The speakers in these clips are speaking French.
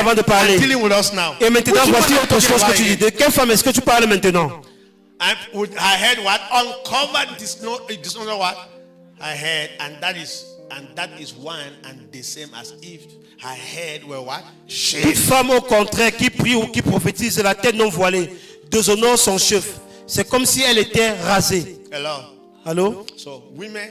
avant de parler. dealing with us now. Et maintenant, Which voici woman autre are you chose que talking tu dis. about De quelle femme est-ce que tu parles maintenant? I heard what? Uncovered dishonor what? I heard, and that is one and the same as Eve. Her head were what? Toute Shaved. femme au contraire qui prie ou qui prophétise la tête non voilée déshonore son chef. C'est comme si elle était rasée. Hello. Allô? So women,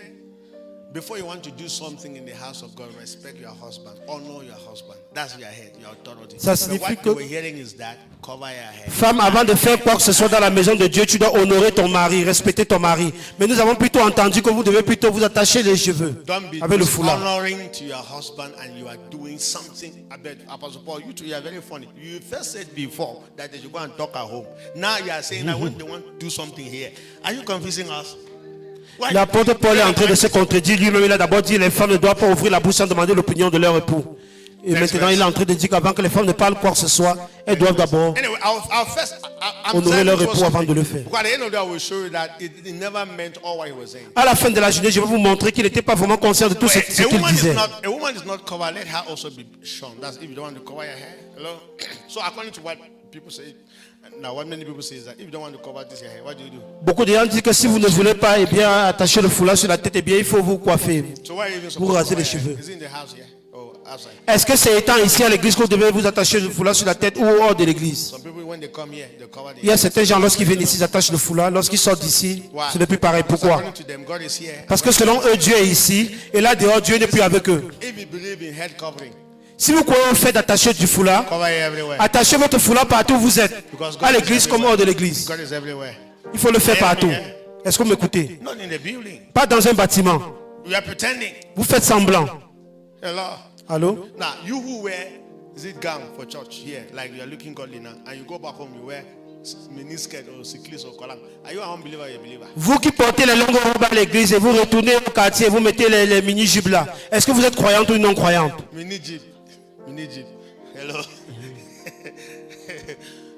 before you want to do something in the house of God, respect your husband, honor your husband. That's your head, your authority. Ça But signifie what que- you were hearing is that cover your head. Femme, avant de faire quoi que ce soit dans la maison de Dieu, tu dois honorer ton mari, respecter ton mari. Mais nous avons plutôt entendu que vous devez plutôt vous attacher les cheveux Don't be avec le foulard. dishonoring to your husband and you are doing something. I bet Apostle Paul, you two, you are very funny. You first said before that they should go and talk at home. Now you are saying that when they want to do something here. Are you confusing us? Why- L'apôtre Paul est en train de se contredire lui-même. Il a d'abord dit les femmes ne doivent pas ouvrir la bouche sans demander l'opinion de leur époux. Et maintenant, il est en train de dire qu'avant que les femmes ne parlent quoi que ce soit, elles doivent d'abord Anyway, I'll first I'm honorer saying leur this was époux avant something- de le faire. Because at the end of the day, I will show you that it never meant all what he was saying. À la fin de la journée, je vais vous montrer qu'il n'était pas vraiment conscient de tout ce A qu'il woman disait. a woman is not covered. Let her also be shorn. That's if you don't want to cover your hair. Hello. So according to what people say, now what many people say is that if you don't want to cover this your hair, what do you do? Beaucoup de gens disent que si vous ne voulez pas eh bien, attacher le foulard sur la tête, eh bien, il faut vous coiffer. So why are you even Vous supposed to rasez cover les your hair? cheveux. Is it in the house here or outside? Est-ce que c'est étant ici à l'église que vous devez vous attacher le foulard sur la tête ou hors de l'église? Some people when they come here, they cover Il y their a certains gens, lorsqu'ils viennent ici, ils attachent le foulard. Lorsqu'ils sortent d'ici, Why? ce n'est plus pareil. Because Pourquoi? according to them, God is here. Parce que selon eux, Dieu est ici. Et là, dehors, Dieu n'est plus avec eux. If you believe in head covering, Si vous croyez au fait d'attacher du foulard, cover it everywhere. attachez votre foulard partout où vous êtes. Because À God is l'église comme everywhere. hors de l'église. God is everywhere. Il faut le faire partout. Est-ce que vous m'écoutez? Not in the building. Pas dans un bâtiment. We are pretending. Vous faites semblant. Hello. Allô? Now, you who wear, is it gown for church here, like you are looking godly now, and you go back home, you wear miniskirt or cyclist or collar. Are you an unbeliever or a believer? Vous qui portez les longues robes à l'église et vous retournez au quartier, vous mettez les mini-jupes là. Est-ce que vous êtes croyante ou non croyante? Mini jeep. Hello.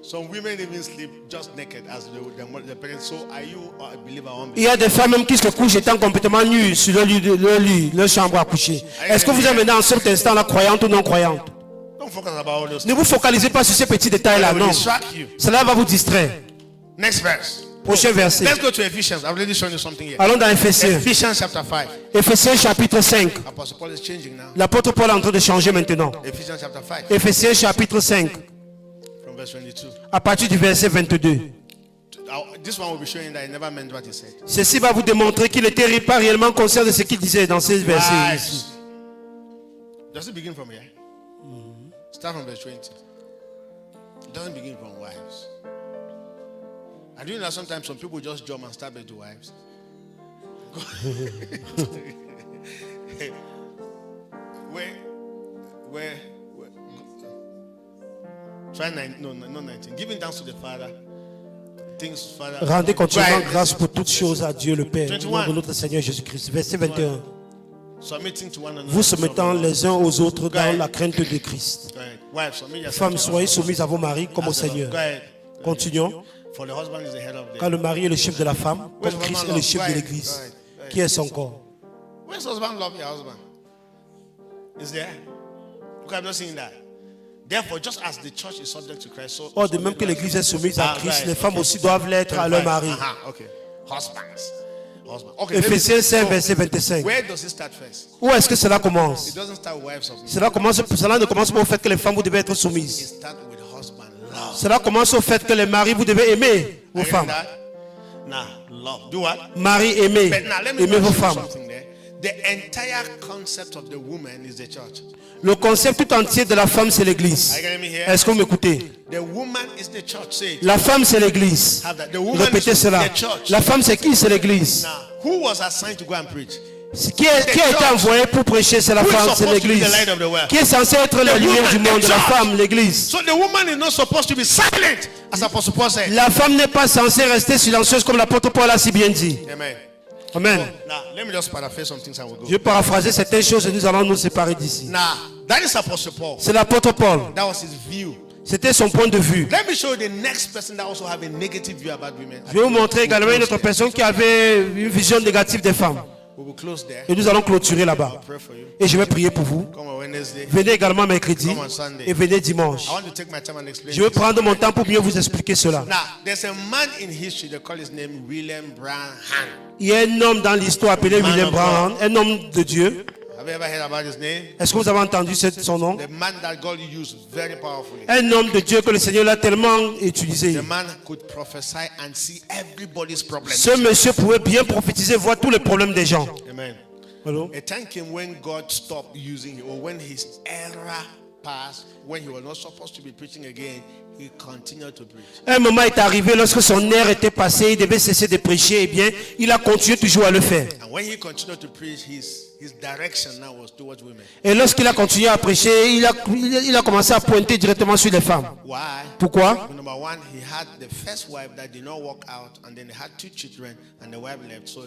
Some women even sleep just naked as the parents. So, are you a believer or Il y unbeliever? a des femmes même qui se couchent étant complètement nues sur leur chambre à coucher. Est-ce que vous êtes maintenant en cet instant là croyante ou non croyante? Don't focus about all those Ne vous focalisez pas sur ces petits détails là, That will non. distract you. Cela va vous distraire. Next verse. Prochain verset. Let's go to Ephesians. I've already shown you something here. Allons dans Éphésiens. Ephesians chapter 5. Éphésiens chapitre 5. Apostle Paul is changing now. L'apôtre Paul est en train de changer maintenant. Ephesians chapter 5 Éphésiens chapitre 5, from verse 22. à partir du verset 22. This one will be showing that he never meant what he said. Ceci va vous démontrer qu'il n'était pas réellement conscient de ce qu'il disait dans ces versets ici. Wives. Does it begin from here? Start from verse 20. It doesn't begin from wives. I do know that sometimes some people just jump and start with the wives. where try 9, no, not 19. Giving thanks to the Father. Things Father. Rendez continuellement Right. grâce pour toutes choses à Dieu le Père, au nom 21. de notre Seigneur Jésus-Christ. Verset 21. Submitting to one another. Vous soumettant les uns aux autres Go dans ahead. la crainte de Christ. Go ahead. Wives, submit yourself Femmes, to soyez your soumises à vos maris comme au husband. Seigneur. Go ahead. Continuons. For the husband is the head of Car the. le mari est le chef de la femme, Where's comme Christ husband est le love? chef Go de ahead. l'Église, Go ahead. qui est son corps. Where's husband love your husband? Is there? Look, I've not seen that. Therefore, just as the church is subject to Christ, so. Or, de même que l'Église est soumise à Ah, Christ, right. les femmes Okay. aussi doivent l'être à leur mari. Okay. Husbands. Okay. let me- Éphésiens 5, so, verset 25. where does it start first? Où est-ce que cela commence? It doesn't start with wives of men. Cela ne commence pas au fait que les femmes, vous devez être It soumises. starts with husband love. Cela commence au fait que les maris, vous devez aimer vos Are you hearing femmes. that? Nah, love. Do what? Marie, aimez. But now let me Aimez vos mention femmes. something there. The entire concept of the woman is the church. Le concept tout entier de la femme, c'est l'église. Are you getting me here? Est-ce que vous m'écoutez? The woman is the church. Say it. La femme, c'est l'église. Have that. The woman Répétez is cela. the church. La femme, c'est qui? C'est l'église. Now, who was assigned to go and preach? Qui a été envoyé pour prêcher? C'est la Who is femme, c'est supposed to be l'église. the light of the world? Qui est censé être la The lumière woman, du monde? the La church. femme, l'église. So the woman is not supposed to be silent, as Apostle Paul said. La femme n'est pas censée rester silencieuse comme l'apôtre Paul a si bien dit. Amen. Amen. Now, let me just paraphrase some things and we'll go. Je vais paraphraser certaines choses et nous allons nous séparer d'ici. Now, that is Apostle Paul. C'est l'apôtre Paul. That was his view. C'était son point de vue. Let me show you the next person that also have a negative view about women. Je vais vous montrer également une autre personne qui avait une vision négative des femmes. We will close there. Et nous allons clôturer I'll là-bas. pray for you. Et je vais prier pour vous. Come on Wednesday. Venez également mercredi Come on Sunday. et venez dimanche. I want to take my time and explain Je vais this. prendre mon temps pour mieux vous expliquer cela. Now, there's a man in history, they call his name William Branham. Il y a un homme dans l'histoire appelé Man William of Branham, un homme de Dieu. Have you ever heard about his name? Est-ce que vous avez entendu son nom? The man that God used very powerfully. Un homme de Dieu que le Seigneur l'a tellement utilisé. The man could prophesy and see everybody's problems. Ce monsieur pouvait bien prophétiser, voir tous les problèmes des gens. Amen. Allô? A time came when God stopped using him, or when his era passed, when he was not supposed to be preaching again, he continued to preach. Un moment est arrivé lorsque son ère était passée, il devait cesser de prêcher, et bien, il a continué toujours à le faire. And when he continued to preach, his direction now was towards women. Et lorsqu'il a continué à prêcher, il a commencé à pointer directement sur les femmes. Why? Pourquoi? Number one, he had the first wife that did not work out, and then he had 2 children, and the wife left. So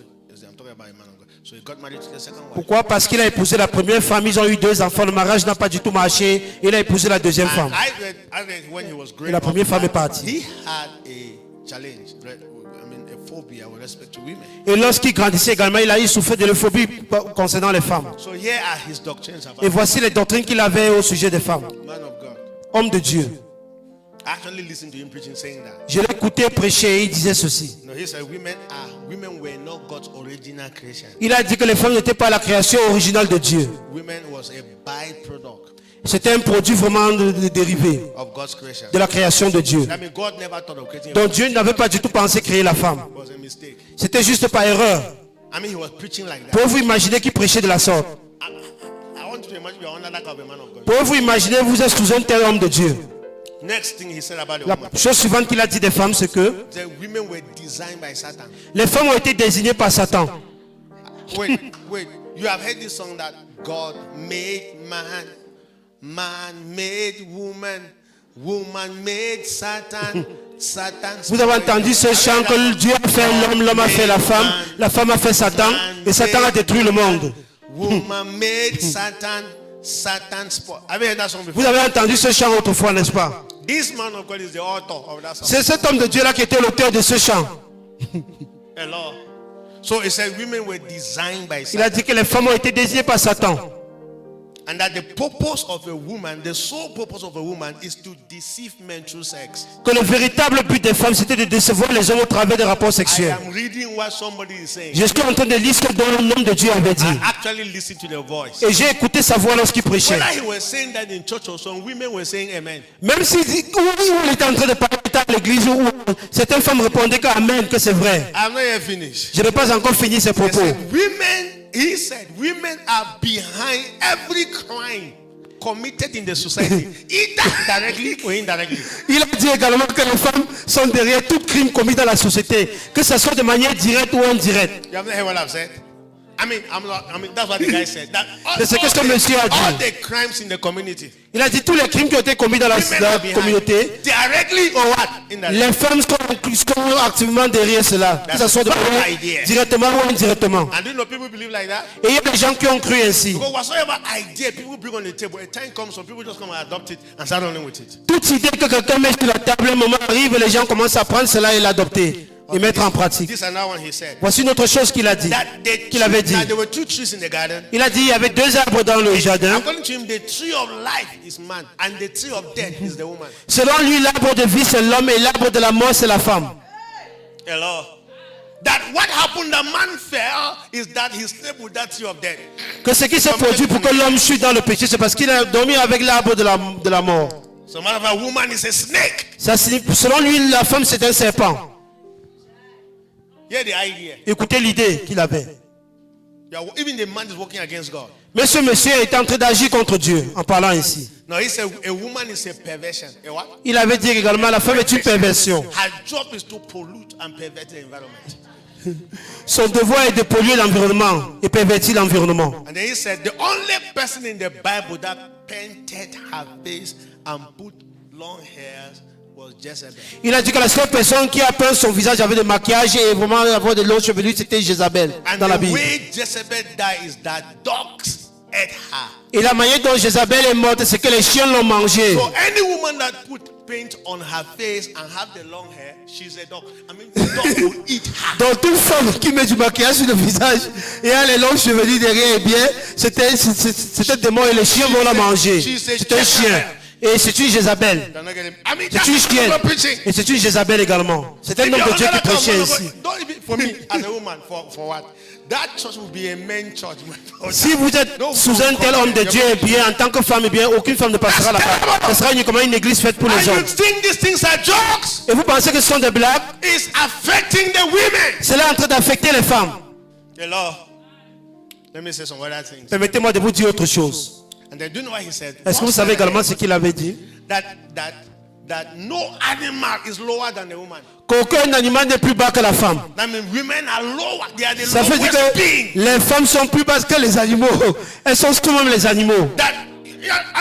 I'm talking about a man of God. So he got married to the second wife. Pourquoi? Parce qu'il a épousé la première femme, ils ont eu 2 enfants, le mariage n'a pas du tout marché, il a épousé la deuxième femme. I read when he was Et growing la up, première femme est partie. he had a challenge, a phobia with respect to women. Et lorsqu'il grandissait également, il a eu souffert de l'euphobie concernant les femmes. So here are his doctrines about Et voici les doctrines qu'il avait au sujet des femmes. man of God. Homme de Dieu. I actually listened to him preaching, saying that. Je l'ai écouté prêcher et il disait ceci. No, he said women were not God's original creation. Il a dit que les femmes n'étaient pas la création originale de Dieu. Women was a byproduct C'était un produit vraiment dérivé of God's creation. de la création de Dieu. I mean, God never thought of creating a Donc Dieu n'avait pas du tout pensé créer la femme. It was a mistake. C'était juste par erreur. I mean, he was preaching like that. Pouvez-vous imaginer qu'il prêchait de la sorte? I want you to imagine you're under that kind of a man of God. Pouvez-vous imaginer vous êtes sous un tel homme de Dieu? Next thing he said about the La woman, chose suivante qu'il a dit des femmes, c'est que the women were designed by Satan. les femmes ont été désignées par Satan. Wait, you have heard this song that God made man, man made woman, woman made Satan, Satan. Vous avez entendu ce chant que Dieu a fait l'homme, l'homme a fait la femme a fait Satan, et Satan a détruit le monde. Woman made Satan, Satan spot. Have you heard that song before? Vous avez entendu ce chant autrefois, n'est-ce pas? This man of God is the author of that song. C'est cet homme de Dieu-là qui était l'auteur de ce chant. Hello. So it said women were designed by Il a Satan. dit que les femmes ont été désignées par Satan. And that the purpose of a woman, the sole purpose of a woman is to deceive men through sex. Que le véritable but des femmes, c'était de décevoir les hommes au travers des rapports I sexuels. am reading what somebody is saying. Je suis en train de lire ce que l'homme de Dieu avait dit. I actually listen to the voice. Et j'ai écouté sa voix lorsqu'il prêchait. Whether he was saying that in church or some women were saying amen. Même si il était en train de parler à l'église, où certaines femmes répondaient qu'Amen, que c'est vrai. I'm not yet finished. Je n'ai pas encore fini ces He propos. said, he said, women are behind every crime committed in the society, either directly or indirectly. Il a dit également que les femmes sont derrière tout crime commis dans la société, que ce soit de manière directe ou indirecte. You have not heard what I've said? I mean, that's what the guy said. That C'est ce que ce monsieur a all dit. the crimes in the community, Il a dit tous les crimes qui ont été commis dans la women are behind, communauté, directly or what? Indirectly. les femmes sont activement derrière cela, que ce soit de manière directement ou indirectement. And do you know people believe like that? Et il y a des gens qui ont cru ainsi. Because whatsoever idea people bring on the table, a time comes, some people just come and adopt it and start running with it. Toute idée que quelqu'un met sur la table, un moment arrive, les gens commencent à prendre cela et l'adopter et mettre en pratique. This and that one he said. Voici une autre chose qu'il a dit, qu'il avait dit. That there were 2 trees in the garden. Il a dit il y avait 2 arbres dans le jardin. According to him, the tree of life is man, and the tree of death is the woman. Selon lui, l'arbre de vie c'est l'homme et l'arbre de la mort c'est la femme. Hello. That what happened, the man fell, is that he slept with that tree of death. Que ce qui s'est produit pour que l'homme chute dans le péché, c'est parce qu'il a dormi avec l'arbre de la mort. So matter of fact, woman is a snake. Ça, selon lui, la femme c'est un serpent. Hear the idea. Écoutez l'idée qu'il avait. Even the man is working against God. Mais ce monsieur est en train d'agir contre Dieu en parlant ici. No, he said a woman is a perversion. A what? Il avait dit également la femme est une perversion. Her job is to pollute and pervert the environment. Son devoir est de polluer l'environnement et pervertir l'environnement. And then he said the only person in the Bible that painted her face and put long hairs was Jezebel. Il a dit que la seule personne qui a peint son visage avec des maquillages et vraiment avoir de longs cheveux, c'était Jézabel And dans la the Bible. way Jezebel died is that dogs ate her. Et la manière dont Jézabel est morte, c'est que les chiens l'ont mangée. So any woman that put paint on her face and have the long hair, she's a dog. I mean, the dog will eat her. Donc toute femme qui met du maquillage sur le visage et a les longs cheveux derrière, eh bien, c'était démon et les chiens vont la manger. C'est un chien. Et c'est une Jézabel. You're not getting- I mean, C'est that's une what chienne. I'm preaching. Et c'est une Jézabel également. C'est un If homme you're de Dieu qui gonna come, prêchait no, ici. don't even, for me, as a woman, for what? That church will be a men's church. Si vous êtes No, sous un tel homme de Dieu, eh bien, en tant que femme, eh bien, aucune femme ne passera là-bas. Ce sera uniquement une église faite pour And les you hommes. think these things are jokes? Et vous pensez que ce sont des blagues? It's affecting the women. Cela est en train d'affecter les femmes. The Lord. Let me say some other things. Permettez-moi de vous dire autre chose. And then do you know what he said? Est-ce que vous savez également ce qu'il avait dit? That no animal is lower than the woman. Qu'aucun animal n'est plus bas que la femme. That means women are lower. They are the Ça veut dire lowest que being. les femmes sont plus basses que les animaux. Elles sont comme les animaux. That